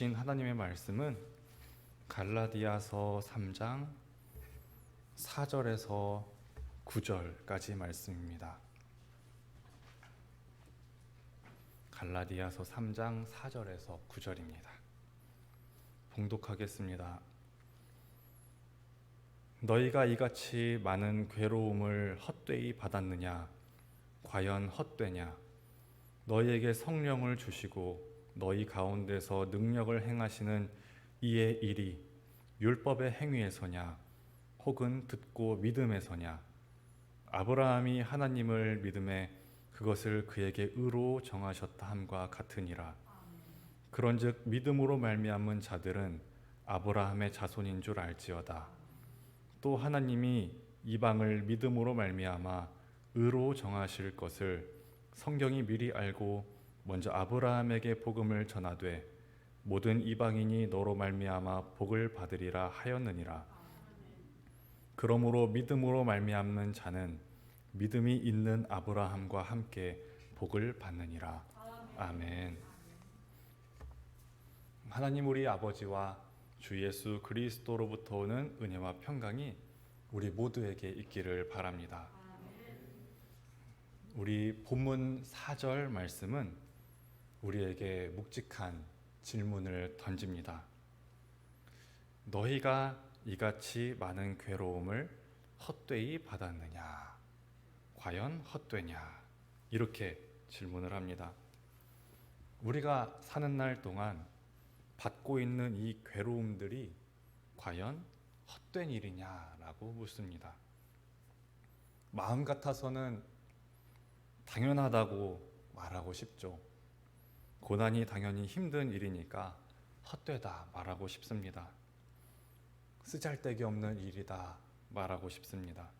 주신 하나님의 말씀은 갈라디아서 3장 4절에서 9절까지 말씀입니다. 갈라디아서 3장 4절에서 9절입니다. 봉독하겠습니다. 너희가 이같이 많은 괴로움을 헛되이 받았느냐? 과연 헛되냐? 너희에게 성령을 주시고 너희 가운데서 능력을 행하시는 이의 일이 율법의 행위에서냐? 혹은 듣고 믿음에서냐? 아브라함이 하나님을 믿음에 그것을 그에게 의로 정하셨다 함과 같으니라. 그런즉 믿음으로 말미암은 자들은 아브라함의 자손인 줄 알지어다. 또 하나님이 이방을 믿음으로 말미암아 의로 정하실 것을 성경이 미리 알고 먼저 아브라함에게 복음을 전하되 모든 이방인이 너로 말미암아 복을 받으리라 하였느니라. 그러므로 믿음으로 말미암는 자는 믿음이 있는 아브라함과 함께 복을 받느니라. 아멘. 하나님 우리 아버지와 주 예수 그리스도로부터 오는 은혜와 평강이 우리 모두에게 있기를 바랍니다. 우리 본문 4절 말씀은 우리에게 묵직한 질문을 던집니다. 너희가 이같이 많은 괴로움을 헛되이 받았느냐? 과연 헛되냐? 이렇게 질문을 합니다. 우리가 사는 날 동안 받고 있는 이 괴로움들이 과연 헛된 일이냐라고 묻습니다. 마음 같아서는 당연하다고 말하고 싶죠. 고난이 당연히 힘든 일이니까 헛되다 말하고 싶습니다. 쓰잘데기 없는 일이다 말하고 싶습니다.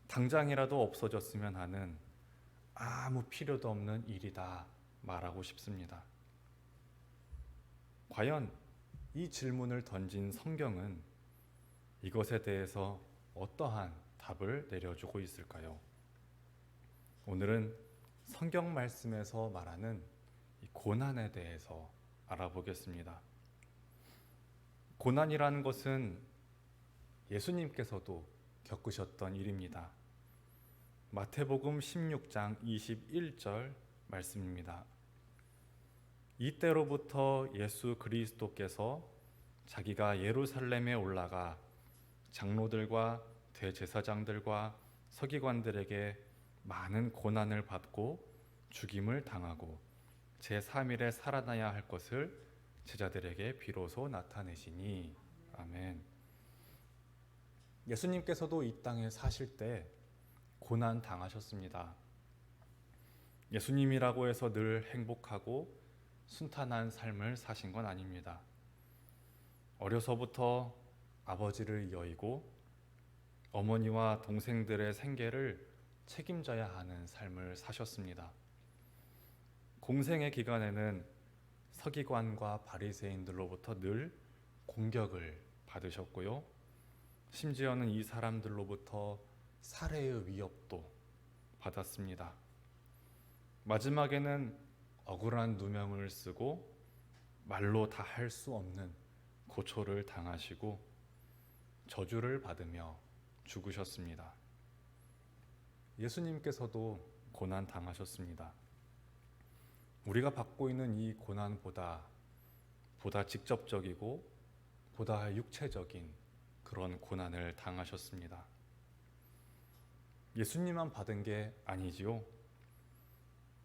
당장이라도 없어졌으면 하는 아무 필요도 없는 일이다 말하고 싶습니다. 과연 이 질문을 던진 성경은 이것에 대해서 어떠한 답을 내려주고 있을까요? 오늘은 성경 말씀에서 말하는 이 고난에 대해서 알아보겠습니다. 고난이라는 것은 예수님께서도 겪으셨던 일입니다. 마태복음 16장 21절 말씀입니다. 이때로부터 예수 그리스도께서 자기가 예루살렘에 올라가 장로들과 대제사장들과 서기관들에게 많은 고난을 받고 죽임을 당하고 제3일에 살아나야 할 것을 제자들에게 비로소 나타내시니. 아멘. 예수님께서도 이 땅에 사실 때 고난 당하셨습니다. 예수님이라고 해서 늘 행복하고 순탄한 삶을 사신 건 아닙니다. 어려서부터 아버지를 여의고 어머니와 동생들의 생계를 책임져야 하는 삶을 사셨습니다. 공생의 기간에는 서기관과 바리새인들로부터 늘 공격을 받으셨고요. 심지어는 이 사람들로부터 살해의 위협도 받았습니다. 마지막에는 억울한 누명을 쓰고 말로 다 할 수 없는 고초를 당하시고 저주를 받으며 죽으셨습니다. 예수님께서도 고난 당하셨습니다. 우리가 받고 있는 이 고난보다 직접적이고 보다 육체적인 그런 고난을 당하셨습니다. 예수님만 받은 게 아니지요.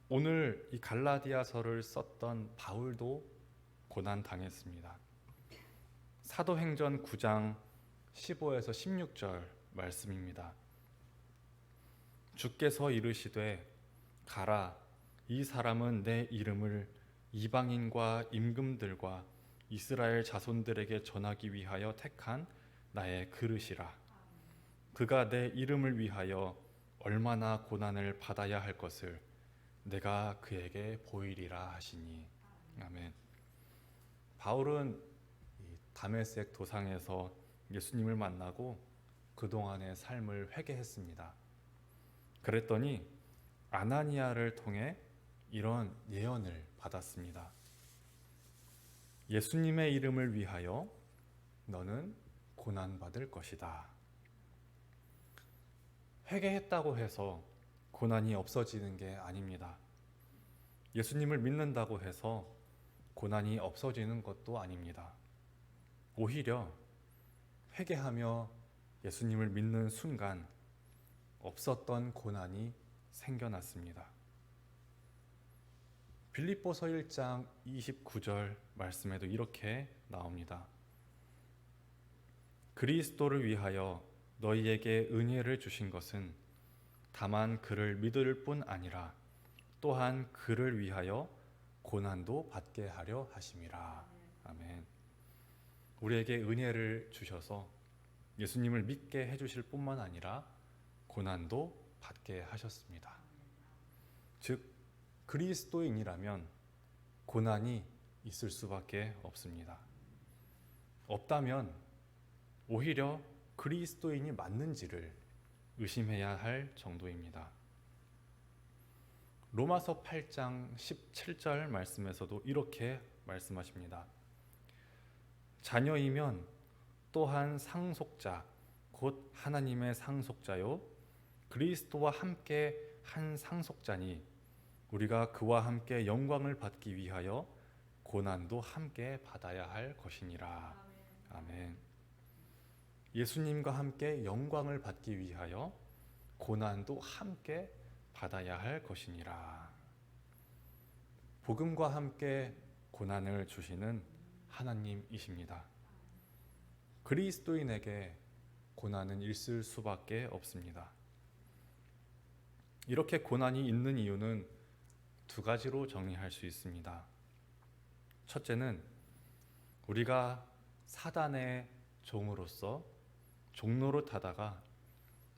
오늘 이 갈라디아서를 썼던 바울도 고난 당했습니다. 사도행전 9장 15에서 16절 말씀입니다. 주께서 이르시되 가라, 이 사람은 내 이름을 이방인과 임금들과 이스라엘 자손들에게 전하기 위하여 택한 나의 그릇이라. 그가 내 이름을 위하여 얼마나 고난을 받아야 할 것을 내가 그에게 보이리라 하시니. 아멘. 바울은 다메섹 도상에서 예수님을 만나고 그동안의 삶을 회개했습니다. 그랬더니 아나니아를 통해 이런 예언을 받았습니다. 예수님의 이름을 위하여 너는 고난받을 것이다. 회개했다고 해서 고난이 없어지는 게 아닙니다. 예수님을 믿는다고 해서 고난이 없어지는 것도 아닙니다. 오히려 회개하며 예수님을 믿는 순간 없었던 고난이 생겨났습니다. 빌립보서 1장 29절 말씀에도 이렇게 나옵니다. 그리스도를 위하여 너희에게 은혜를 주신 것은 다만 그를 믿을 뿐 아니라 또한 그를 위하여 고난도 받게 하려 하심이라. 아멘. 우리에게 은혜를 주셔서 예수님을 믿게 해주실 뿐만 아니라 고난도 받게 하셨습니다. 즉 그리스도인이라면 고난이 있을 수밖에 없습니다. 없다면 오히려 그리스도인이 맞는지를 의심해야 할 정도입니다. 로마서 8장 17절 말씀에서도 이렇게 말씀하십니다. 자녀이면 또한 상속자 곧 하나님의 상속자요 그리스도와 함께 한 상속자니 우리가 그와 함께 영광을 받기 위하여 고난도 함께 받아야 할 것이니라. 아멘. 예수님과 함께 영광을 받기 위하여 고난도 함께 받아야 할 것이니라. 복음과 함께 고난을 주시는 하나님이십니다. 그리스도인에게 고난은 있을 수밖에 없습니다. 이렇게 고난이 있는 이유는 두 가지로 정리할 수 있습니다. 첫째는 우리가 사단의 종으로서 종로로 타다가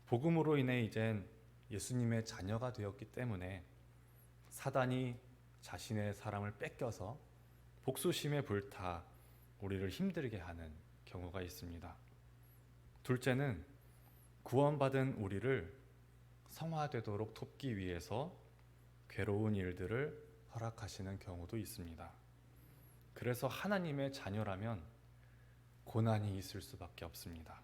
복음으로 인해 이젠 예수님의 자녀가 되었기 때문에 사단이 자신의 사람을 뺏겨서 복수심에 불타 우리를 힘들게 하는 경우가 있습니다. 둘째는 구원받은 우리를 성화되도록 돕기 위해서 괴로운 일들을 허락하시는 경우도 있습니다. 그래서 하나님의 자녀라면 고난이 있을 수밖에 없습니다.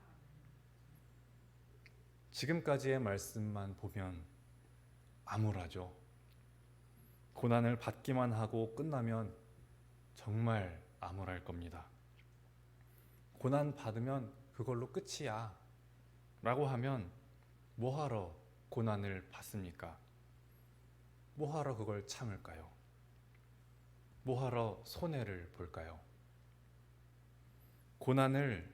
지금까지의 말씀만 보면 암울하죠. 고난을 받기만 하고 끝나면 정말 암울할 겁니다. 고난 받으면 그걸로 끝이야 라고 하면 뭐하러 고난을 받습니까? 뭐하러 그걸 참을까요? 뭐하러 손해를 볼까요? 고난을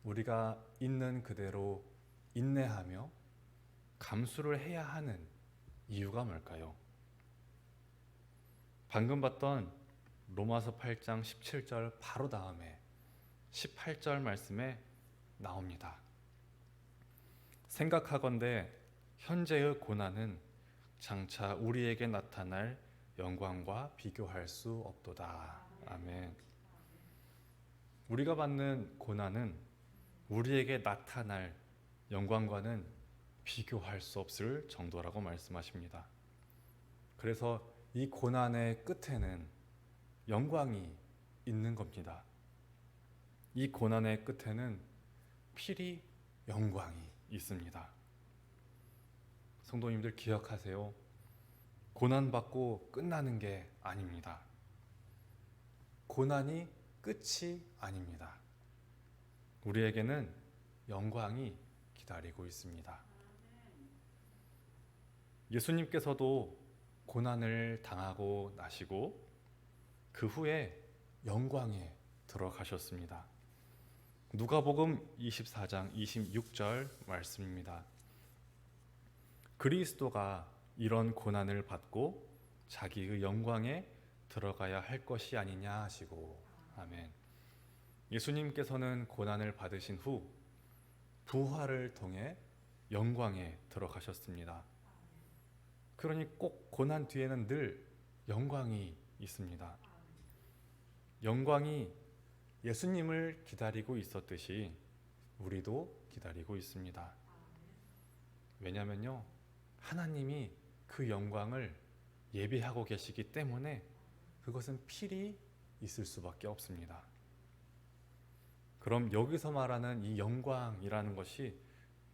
우리가 있는 그대로 인내하며 감수를 해야 하는 이유가 뭘까요? 방금 봤던 로마서 8장 17절 바로 다음에 18절 말씀에 나옵니다. 생각하건대 현재의 고난은 장차 우리에게 나타날 영광과 비교할 수 없도다. 아멘. 우리가 받는 고난은 우리에게 나타날 영광과는 비교할 수 없을 정도라고 말씀하십니다. 그래서 이 고난의 끝에는 영광이 있는 겁니다. 이 고난의 끝에는 필히 영광이 있습니다. 성도님들 기억하세요. 고난받고 끝나는 게 아닙니다. 고난이 끝이 아닙니다. 우리에게는 영광이 기다리고 있습니다. 예수님께서도 고난을 당하고 나시고 그 후에 영광에 들어가셨습니다. 누가복음 24장 26절 말씀입니다. 그리스도가 이런 고난을 받고 자기의 영광에 들어가야 할 것이 아니냐 하시고. 아멘. 예수님께서는 고난을 받으신 후 부활을 통해 영광에 들어가셨습니다. 그러니 꼭 고난 뒤에는 늘 영광이 있습니다. 영광이 예수님을 기다리고 있었듯이 우리도 기다리고 있습니다. 왜냐면요, 하나님이 그 영광을 예비하고 계시기 때문에 그것은 필히 있을 수밖에 없습니다. 그럼 여기서 말하는 이 영광이라는 것이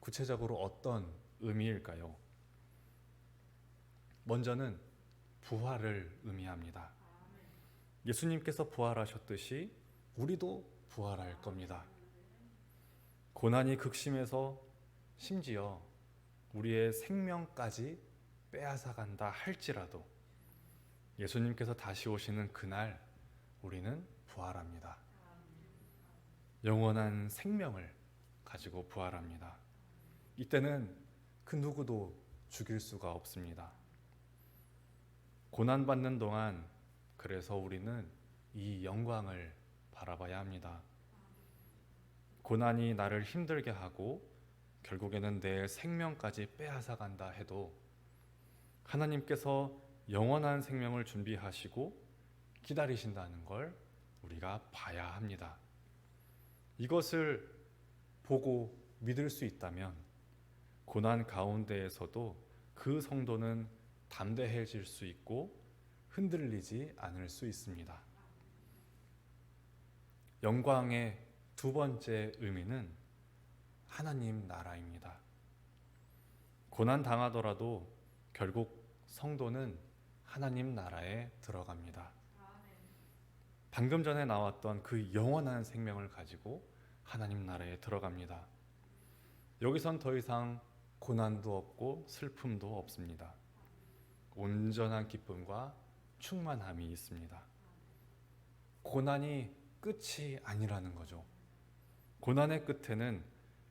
구체적으로 어떤 의미일까요? 먼저는 부활을 의미합니다. 예수님께서 부활하셨듯이 우리도 부활할 겁니다. 고난이 극심해서 심지어 우리의 생명까지 빼앗아간다 할지라도 예수님께서 다시 오시는 그날 우리는 부활합니다. 영원한 생명을 가지고 부활합니다. 이때는 그 누구도 죽일 수가 없습니다. 고난받는 동안 그래서 우리는 이 영광을 바라봐야 합니다. 고난이 나를 힘들게 하고 결국에는 내 생명까지 빼앗아간다 해도 하나님께서 영원한 생명을 준비하시고 기다리신다는 걸 우리가 봐야 합니다. 이것을 보고 믿을 수 있다면 고난 가운데에서도 그 성도는 담대해질 수 있고 흔들리지 않을 수 있습니다. 영광의 두 번째 의미는 하나님 나라입니다. 고난 당하더라도 결국 성도는 하나님 나라에 들어갑니다. 방금 전에 나왔던 그 영원한 생명을 가지고 하나님 나라에 들어갑니다. 여기선 더 이상 고난도 없고 슬픔도 없습니다. 온전한 기쁨과 충만함이 있습니다. 고난이 끝이 아니라는 거죠. 고난의 끝에는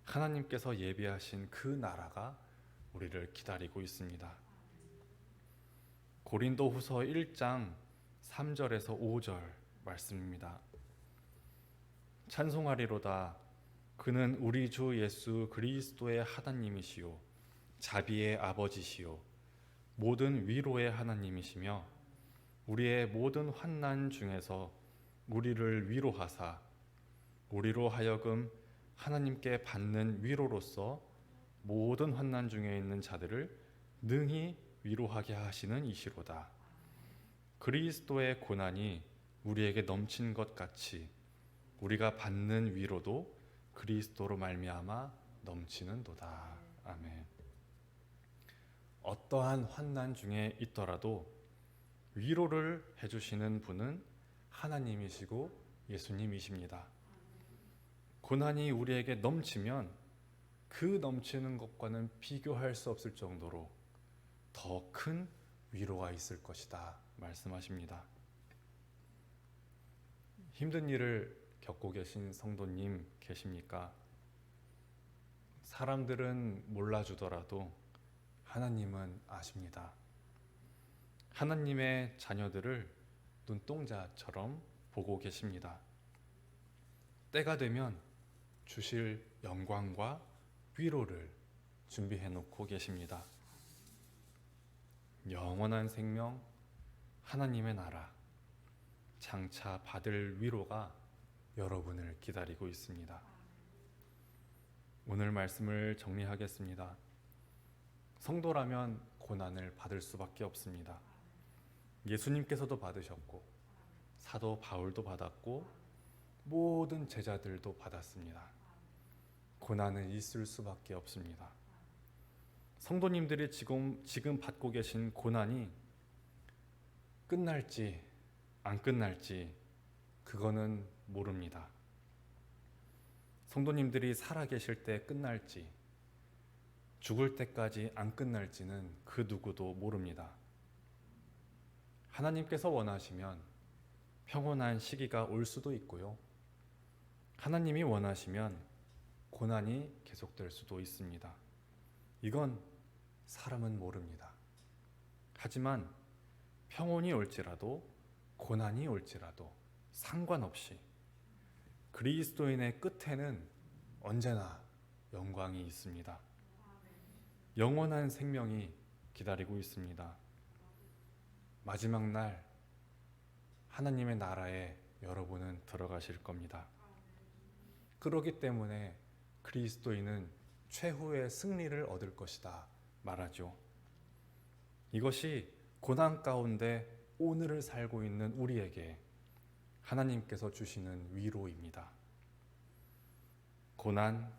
하나님께서 예비하신 그 나라가 우리를 기다리고 있습니다. 고린도후서 1장 3절에서 5절 말씀입니다. 찬송하리로다. 그는 우리 주 예수 그리스도의 하나님이시요 자비의 아버지시요 모든 위로의 하나님이시며 우리의 모든 환난 중에서 우리를 위로하사 우리로 하여금 하나님께 받는 위로로서 모든 환난 중에 있는 자들을 능히 위로하게 하시는 이시로다. 그리스도의 고난이 우리에게 넘친 것 같이 우리가 받는 위로도 그리스도로 말미암아 넘치는도다. 아멘. 어떠한 환난 중에 있더라도 위로를 해주시는 분은 하나님이시고 예수님이십니다. 고난이 우리에게 넘치면 그 넘치는 것과는 비교할 수 없을 정도로 더 큰 위로가 있을 것이다 말씀하십니다. 힘든 일을 겪고 계신 성도님 계십니까? 사람들은 몰라주더라도 하나님은 아십니다. 하나님의 자녀들을 눈동자처럼 보고 계십니다. 때가 되면 주실 영광과 위로를 준비해 놓고 계십니다. 영원한 생명, 하나님의 나라, 장차 받을 위로가 여러분을 기다리고 있습니다. 오늘 말씀을 정리하겠습니다. 성도라면 고난을 받을 수밖에 없습니다. 예수님께서도 받으셨고 사도 바울도 받았고 모든 제자들도 받았습니다. 고난은 있을 수밖에 없습니다. 성도님들이 지금 받고 계신 고난이 끝날지 안 끝날지 그거는 모릅니다. 성도님들이 살아계실 때 끝날지 죽을 때까지 안 끝날지는 그 누구도 모릅니다. 하나님께서 원하시면 평온한 시기가 올 수도 있고요. 하나님이 원하시면 고난이 계속될 수도 있습니다. 이건 사람은 모릅니다. 하지만 평온이 올지라도 고난이 올지라도 상관없이 그리스도인의 끝에는 언제나 영광이 있습니다. 영원한 생명이 기다리고 있습니다. 마지막 날 하나님의 나라에 여러분은 들어가실 겁니다. 그렇기 때문에 그리스도인은 최후의 승리를 얻을 것이다 말하죠. 이것이 고난 가운데 오늘을 살고 있는 우리에게 하나님께서 주시는 위로입니다. 고난,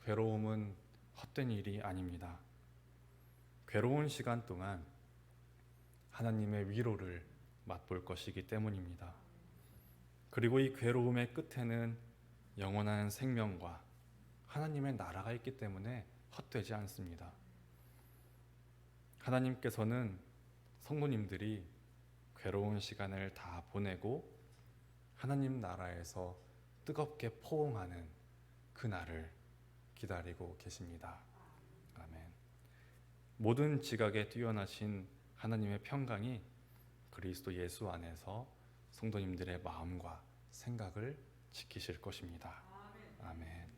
괴로움은 헛된 일이 아닙니다. 괴로운 시간 동안 하나님의 위로를 맛볼 것이기 때문입니다. 그리고 이 괴로움의 끝에는 영원한 생명과 하나님의 나라가 있기 때문에 헛되지 않습니다. 하나님께서는 성도님들이 괴로운 시간을 다 보내고 하나님 나라에서 뜨겁게 포옹하는 그날을 기다리고 계십니다. 아멘. 모든 지각에 뛰어나신 하나님의 평강이 그리스도 예수 안에서 성도님들의 마음과 생각을 지키실 것입니다. 아멘.